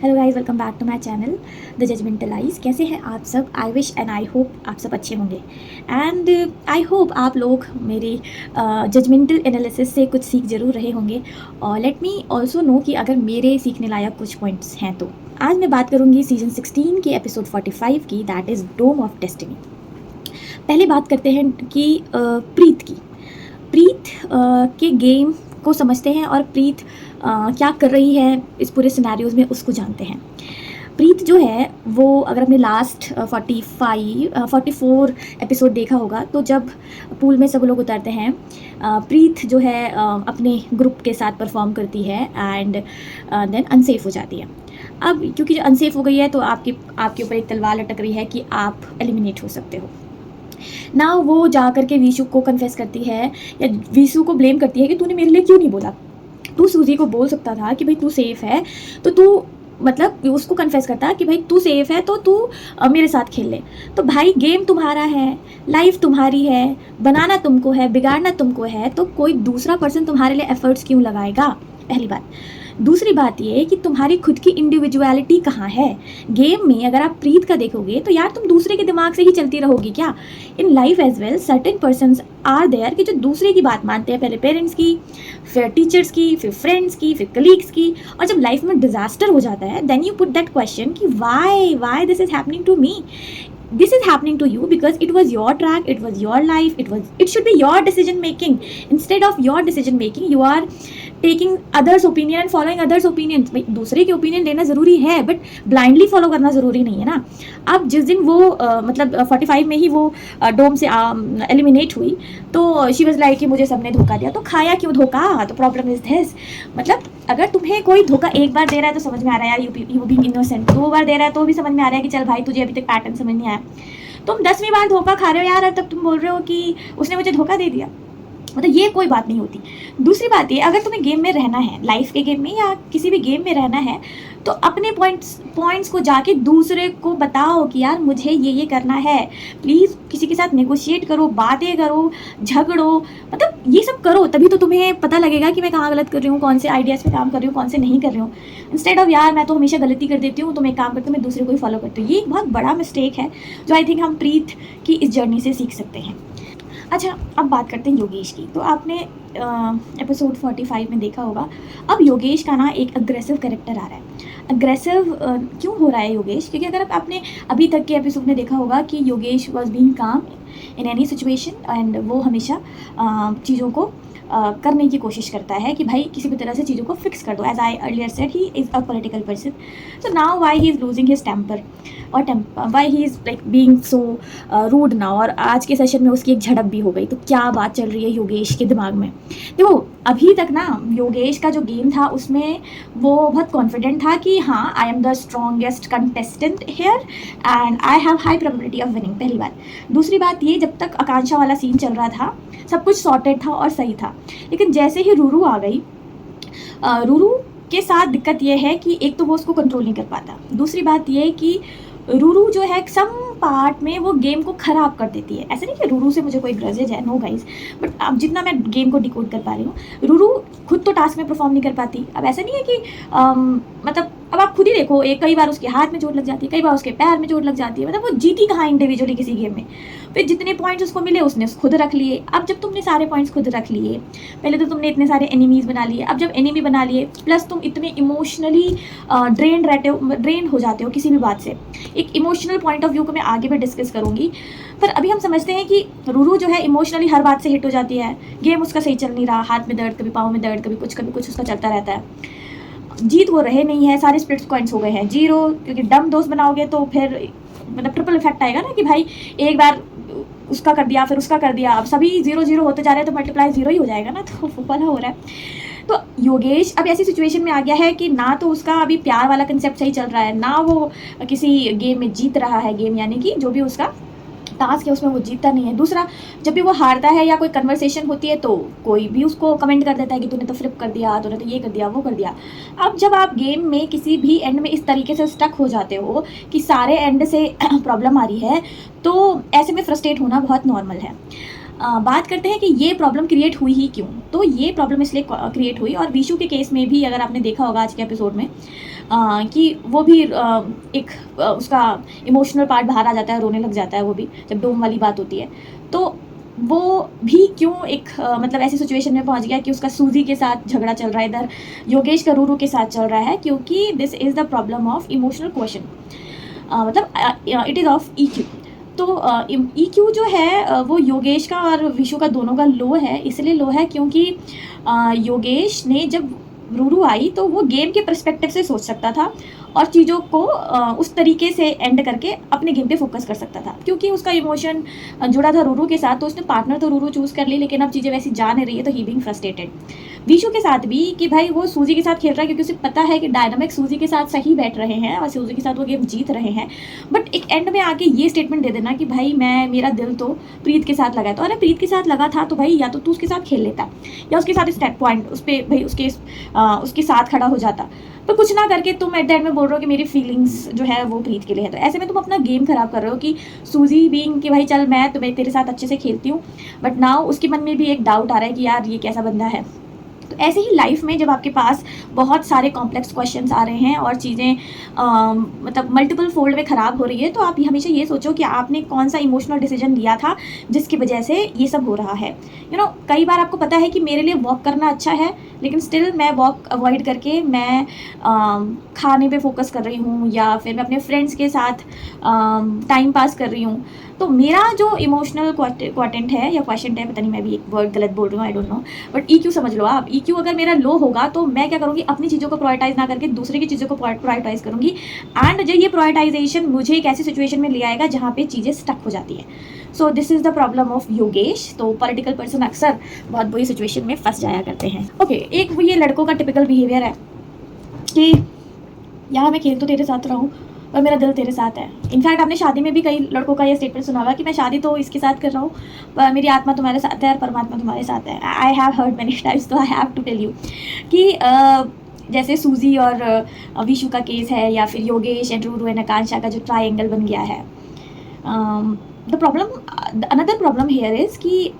Hello guys, welcome back to my channel the judgemental eyes. कैसे हैं आप सब? I wish and I hope आप सब अच्छे होंगे एंड आई होप आप लोग मेरे जजमेंटल एनालिसिस से कुछ सीख ज़रूर रहे होंगे और लेट मी ऑल्सो नो कि अगर मेरे सीखने लायक कुछ पॉइंट्स हैं तो। आज मैं बात करूँगी सीजन 16 के एपिसोड 45 की, that is dome of destiny. पहले बात करते हैं कि प्रीत की। प्रीत के गेम को समझते हैं और प्रीत क्या कर रही है इस पूरे सिनेरियोज़ में उसको जानते हैं। प्रीत जो है वो, अगर आपने लास्ट 44 एपिसोड देखा होगा तो जब पूल में सब लोग उतरते हैं, प्रीत जो है अपने ग्रुप के साथ परफॉर्म करती है एंड देन अनसेफ हो जाती है। अब क्योंकि अनसेफ हो गई है तो आपके ऊपर एक तलवार लटक रही है कि आप एलिमिनेट हो सकते हो ना। वो जा करके वीशु को कन्फेस करती है या वीशु को ब्लेम करती है कि तूने मेरे लिए क्यों नहीं बोला। तू सूजी को बोल सकता था कि भाई तू सेफ है, तो तू मतलब उसको कन्फेस करता कि भाई तू सेफ है तो तू मेरे साथ खेल ले। तो भाई गेम तुम्हारा है, लाइफ तुम्हारी है, बनाना तुमको है, बिगाड़ना तुमको है, तो कोई दूसरा पर्सन तुम्हारे लिए एफर्ट्स क्यों लगाएगा? पहली बात। दूसरी बात ये कि तुम्हारी खुद की इंडिविजुअलिटी कहाँ है गेम में? अगर आप प्रीत का देखोगे तो यार तुम दूसरे के दिमाग से ही चलती रहोगी क्या? In life as well certain persons are there कि जो दूसरे की बात मानते हैं, पहले पेरेंट्स की, फिर टीचर्स की, फिर फ्रेंड्स की, फिर कलीग्स की, और जब लाइफ में डिजास्टर हो जाता है then you put that question कि why this is happening to me. This is happening to you because it was your track, it was your life, it should be your decision making. Instead of your decision making, you are taking others opinion and following others opinions. भाई दूसरे के opinion लेना ज़रूरी है but blindly follow करना ज़रूरी नहीं है ना. अब जिस दिन वो मतलब 45 में ही वो डोम से एलिमिनेट हुई तो शी वाज लाइक कि मुझे सबने धोखा दिया. तो खाया क्यों धोखा? तो प्रॉब्लम इज दिस, मतलब अगर तुम्हें कोई धोखा एक बार दे रहा है तो समझ में आ रहा है यार यू बीइंग इनोसेंट. 2 बार दे रहा है तो भी समझ में आ रहा है कि चल भाई तुझे अभी तक पैटर्न समझ नहीं आया. तुम 10वीं बार धोखा खा रहे हो यार और तब तुम बोल रहे हो कि उसने मुझे धोखा दे दिया. मतलब ये कोई बात नहीं होती. दूसरी बात ये, अगर तुम्हें गेम में रहना है, लाइफ के गेम में या किसी भी गेम में रहना है, तो अपने पॉइंट्स को जाके दूसरे को बताओ कि यार मुझे ये करना है. प्लीज़ किसी के साथ नेगोशिएट करो, बातें करो, झगड़ो, मतलब ये सब करो, तभी तो तुम्हें पता लगेगा कि मैं कहाँ गलत कर रही हूँ, कौन से आइडियाज़ पे काम कर रही हूँ, कौन से नहीं कर रही हूँ. इंस्टेड ऑफ यार मैं तो हमेशा गलती कर देती हूँ तो मैं एक काम करती हूँ, मैं दूसरे को ही फॉलो करती हूँ. ये एक बहुत बड़ा मिस्टेक है जो आई थिंक हम प्रीत की इस जर्नी से सीख सकते हैं. अच्छा, अब बात करते हैं योगेश की. तो आपने एपिसोड 45 में देखा होगा, अब योगेश का ना एक अग्रेसिव कैरेक्टर आ रहा है. अग्रेसिव क्यों हो रहा है योगेश? क्योंकि अगर आपने अभी तक के एपिसोड में देखा होगा कि योगेश वॉज बीइंग काम इन एनी सिचुएशन एंड वो हमेशा चीज़ों को करने की कोशिश करता है कि भाई किसी भी तरह से चीज़ों को फिक्स कर दो. As I earlier said, he is a political person. So now why he is losing his temper और why he is like being so rude now. और आज के सेशन में उसकी एक झड़प भी हो गई. तो क्या बात चल रही है योगेश के दिमाग में? देखो, अभी तक ना योगेश का जो गेम था उसमें वो बहुत कॉन्फिडेंट था कि हाँ, I am the strongest contestant here and I have high probability of winning. पहली बात. दूसरी बात ये, जब तक आकांक्षा वाला सीन चल रहा था सब कुछ सॉर्टेड था और सही था. लेकिन जैसे ही रूरू आ गई, रूरू के साथ दिक्कत ये है कि एक तो वो उसको कंट्रोल नहीं कर पाता. दूसरी बात ये कि रूरू जो है सम पार्ट में वो गेम को ख़राब कर देती है. ऐसा नहीं कि रूरू से मुझे कोई ग्रजेज है, नो गाइज, बट अब जितना मैं गेम को डिकोड कर पा रही हूँ, रूरू खुद तो टास्क में परफॉर्म नहीं कर पाती. अब ऐसा नहीं है कि मतलब अब आप खुद ही देखो, कई बार उसके हाथ में चोट लग जाती है, कई बार उसके पैर में चोट लग जाती है. मतलब वो जीती कहाँ इंडिविजुअली किसी गेम में? फिर जितने पॉइंट्स उसको मिले उसने खुद रख लिए. अब जब तुमने सारे पॉइंट्स खुद रख लिए, पहले तो तुमने इतने सारे एनिमीज़ बना लिए, अब जब एनिमी बना लिए प्लस तुम इतने इमोशनली ड्रेन हो जाते हो किसी भी बात से. एक इमोशनल पॉइंट ऑफ व्यू को मैं आगे भी डिस्कस करूँगी, पर अभी हम समझते हैं कि रूरू जो है इमोशनली हर बात से हिट हो जाती है. गेम उसका सही चल नहीं रहा, हाथ में दर्द, कभी पाँव में दर्द, कभी कुछ उसका चलता रहता है. जीत वो रहे नहीं है, सारे स्प्लिट्स पॉइंट्स हो गए हैं 0. क्योंकि डम दोस्त बनाओगे तो फिर मतलब ट्रिपल इफेक्ट आएगा ना कि भाई एक बार उसका कर दिया फिर उसका कर दिया, अब सभी 0-0 होते जा रहे हैं तो मल्टीप्लाई 0 ही हो जाएगा ना. तो फुफला हो रहा है. तो योगेश अब ऐसी सिचुएशन में आ गया है कि ना तो उसका अभी प्यार वाला कंसेप्ट सही चल रहा है, ना वो किसी गेम में जीत रहा है. गेम यानी कि जो भी उसका टास्क है उसमें वो जीतता नहीं है. दूसरा, जब भी वो हारता है या कोई कन्वर्सेशन होती है तो कोई भी उसको कमेंट कर देता है कि तूने तो फ्लिप कर दिया, तूने तो ये कर दिया, वो कर दिया. अब जब आप गेम में किसी भी एंड में इस तरीके से स्टक हो जाते हो कि सारे एंड से प्रॉब्लम आ रही है, तो ऐसे में फ्रस्ट्रेट होना बहुत नॉर्मल है. बात करते हैं कि ये प्रॉब्लम क्रिएट हुई ही क्यों. तो ये प्रॉब्लम इसलिए क्रिएट हुई, और वीशु के केस में भी अगर आपने देखा होगा आज के एपिसोड में, कि वो भी एक उसका इमोशनल पार्ट बाहर आ जाता है, रोने लग जाता है वो भी जब डोम वाली बात होती है। तो वो भी क्यों एक मतलब ऐसी सिचुएशन में पहुंच गया कि उसका सूजी के साथ झगड़ा चल रहा है, इधर योगेश का रूरू के साथ चल रहा है, क्योंकि this is the problem of emotional question, मतलब इट इज़ ऑफ EQ। तो EQ जो है वो योगेश का और विशु का दोनों का लो है। इसलिए लो है क्योंकि योगेश ने जब रूरू आई तो वो गेम के पर्सपेक्टिव से सोच सकता था और चीज़ों को उस तरीके से एंड करके अपने गेम पे फोकस कर सकता था, क्योंकि उसका इमोशन जुड़ा था रूरू के साथ। तो उसने पार्टनर तो रूरू चूज़ कर ली, लेकिन अब चीज़ें वैसी जा नहीं रही है, तो ही बीइंग फ्रस्ट्रेटेड। विशु के साथ भी कि भाई वो सूजी के साथ खेल रहा है क्योंकि उसे पता है कि डायनामिक सूजी के साथ सही बैठ रहे हैं और सूजी के साथ वो गेम जीत रहे हैं। बट एक एंड में आके ये स्टेटमेंट दे देना कि भाई मेरा दिल तो प्रीत के साथ लगा है, तो अरे प्रीत के साथ लगा था तो भाई या तो तू उसके साथ खेल लेता या उसके साथ स्टैट पॉइंट उस पर भाई उसके साथ खड़ा हो जाता। पर कुछ ना करके तुम एट द एंड में बोल रहे हो कि मेरी फीलिंग्स जो है वो प्रीत के लिए है, तो ऐसे में तुम अपना गेम खराब कर रहे हो कि सूजी बीइंग कि भाई चल मैं तुम्हें तेरे साथ अच्छे से खेलती हूँ, बट नाउ उसके मन में भी एक डाउट आ रहा है कि यार ये कैसा बंदा है। तो ऐसे ही लाइफ में जब आपके पास बहुत सारे कॉम्प्लेक्स क्वेश्चंस आ रहे हैं और चीज़ें मतलब मल्टीपल फोल्ड में ख़राब हो रही है, तो आप हमेशा ये सोचो कि आपने कौन सा इमोशनल डिसीजन लिया था जिसकी वजह से ये सब हो रहा है। कई बार आपको पता है कि मेरे लिए वॉक करना अच्छा है, लेकिन स्टिल मैं वॉक अवॉइड करके मैं खाने पे फोकस कर रही हूँ या फिर मैं अपने फ्रेंड्स के साथ टाइम पास कर रही हूँ। तो मेरा जो इमोशनल क्वाटेंट है या क्वेश्चन है, पता नहीं मैं भी एक वर्ड गलत बोल रही हूँ, I don't know, but EQ समझ लो आप। EQ अगर मेरा लो होगा तो मैं क्या करूँगी, अपनी चीज़ों को प्रायोरिटाइज ना करके दूसरे की चीज़ों को प्रायोरिटाइज करूँगी, एंड जो ये प्रायोरिटाइजेशन मुझे एक ऐसी सिचुएशन में ले आएगा जहाँ पे चीज़ें स्टक हो जाती है। So this is the problem of Yogesh. तो पॉलिटिकल पर्सन अक्सर बहुत बुरी सिचुएशन में फंस जाया करते हैं। ओके, एक वो ये लड़कों का टिपिकल बिहेवियर है कि यहाँ मैं खेल तो तेरे साथ रहा हूँ और मेरा दिल तेरे साथ है। इनफैक्ट आपने शादी में भी कई लड़कों का ये स्टेटमेंट सुना होगा कि मैं शादी तो इसके साथ कर रहा हूँ पर मेरी आत्मा तुम्हारे साथ है और परमात्मा तुम्हारे साथ है। I have heard many times, तो I have to tell you कि जैसे सूजी और विशु का केस है, या फिर योगेश एंड रूरू एंड आकांक्षा का जो ट्राइंगल बन गया है। The problem, another problem here is कि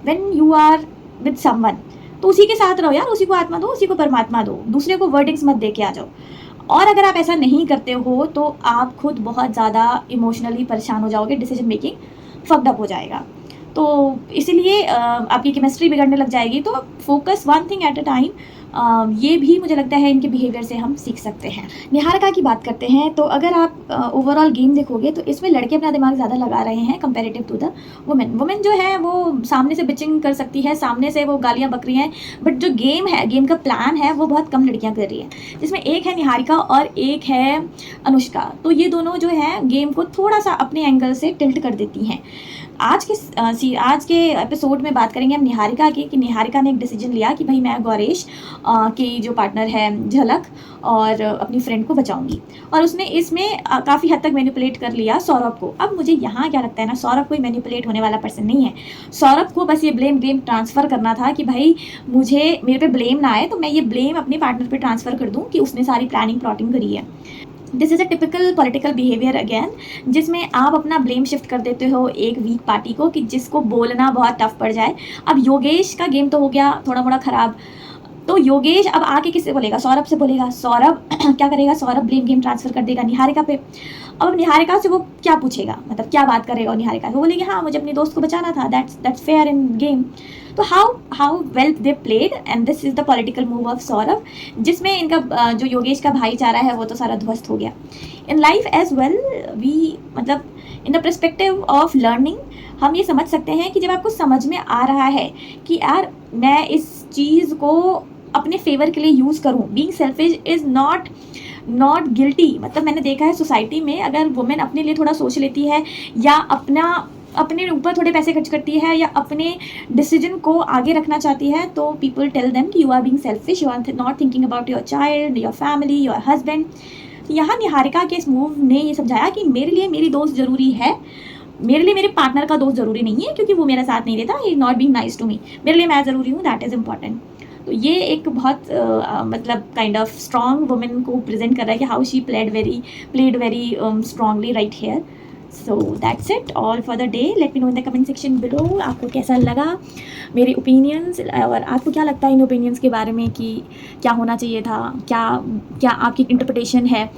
when you are with someone तो उसी के साथ रहो यार, उसी को आत्मा दो, उसी को परमात्मा दो, दूसरे को वर्डिंग्स मत दे के आ जाओ। और अगर आप ऐसा नहीं करते हो तो आप खुद बहुत ज़्यादा इमोशनली परेशान हो जाओगे, डिसीजन मेकिंग फक्ड अप हो जाएगा। तो इसीलिए आपकी केमिस्ट्री बिगड़ने लग जाएगी। तो focus one thing at a time, ये भी मुझे लगता है इनके बिहेवियर से हम सीख सकते हैं। निहारिका की बात करते हैं, तो अगर आप ओवरऑल गेम देखोगे तो इसमें लड़के अपना दिमाग ज़्यादा लगा रहे हैं कंपेरेटिव टू द वुमेन जो है वो सामने से बिचिंग कर सकती है, सामने से वो गालियाँ बक रही हैं, बट जो गेम है, गेम का प्लान है, वो बहुत कम लड़कियाँ कर रही हैं, जिसमें एक है निहारिका और एक है अनुष्का। तो ये दोनों जो है गेम को थोड़ा सा अपने एंगल से टिल्ट कर देती हैं। आज के एपिसोड में बात करेंगे हम निहारिका की, कि निहारिका ने एक डिसीजन लिया कि भाई मैं गौरेश की जो पार्टनर है झलक और अपनी फ्रेंड को बचाऊंगी, और उसने इसमें काफ़ी हद तक मैनिपुलेट कर लिया सौरभ को। अब मुझे यहाँ क्या लगता है ना, सौरभ कोई मैनिपुलेट होने वाला पर्सन नहीं है। सौरभ को बस ये ब्लेम गेम ट्रांसफ़र करना था कि भाई मेरे पे ब्लेम ना आए, तो मैं ये ब्लेम अपने पार्टनर पे ट्रांसफ़र कर दूँ कि उसने सारी प्लानिंग प्लॉटिंग करी है। This is a typical political behaviour again, जिसमें आप अपना ब्लेम शिफ्ट कर देते हो एक वीक पार्टी को कि जिसको बोलना बहुत टफ पड़ जाए। अब योगेश का गेम तो हो गया थोड़ा मोड़ा ख़राब, तो योगेश अब आके किससे बोलेगा, सौरभ से बोलेगा। सौरभ क्या करेगा, सौरभ ब्लेम गेम ट्रांसफर कर देगा निहारिका पे। अब निहारिका से वो क्या पूछेगा, मतलब क्या बात करेगा निहारिका से, वो बोलेगी हाँ मुझे अपनी दोस्त को बचाना था, दैट्स फेयर इन गेम। तो how well they played, and this is the political move of Saurabh, जिसमें इनका जो योगेश का भाईचारा है वो तो सारा ध्वस्त हो गया। In life as well we, मतलब in the perspective of learning हम ये समझ सकते हैं कि जब आपको समझ में आ रहा है कि यार मैं इस चीज़ को अपने फेवर के लिए यूज़ करूँ, being selfish is not guilty. मतलब मैंने देखा है सोसाइटी में अगर वुमेन अपने लिए थोड़ा सोच लेती है या अपने ऊपर थोड़े पैसे खर्च करती है या अपने डिसीजन को आगे रखना चाहती है, तो पीपल टेल देम कि you are being selfish, you are not thinking about your child, your family, your husband. यहाँ निहारिका के इस मूव ने ये समझाया कि मेरे लिए मेरी दोस्त ज़रूरी है, मेरे लिए मेरे पार्टनर का दोस्त ज़रूरी नहीं है, क्योंकि वो मेरा साथ नहीं देता, he not being nice to me, मेरे लिए मैं ज़रूरी हूँ, दैट इज़ इम्पॉर्टेंट। तो ये एक बहुत मतलब काइंड ऑफ स्ट्रॉन्ग वुमेन को प्रेजेंट कर रहा है कि how she played very strongly right here. So that's it all for the day. Let me know in the comment section below आपको कैसा लगा मेरे ओपिनियंस, और आपको क्या लगता है इन ओपिनियंस के बारे में कि क्या होना चाहिए था, क्या क्या आपकी इंटरप्रिटेशन है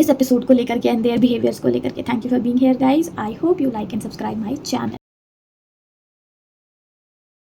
इस एपिसोड को लेकर के एंड देयर बिहेवियर्स को लेकर के। Thank you for being here guys. I hope you like and subscribe my channel.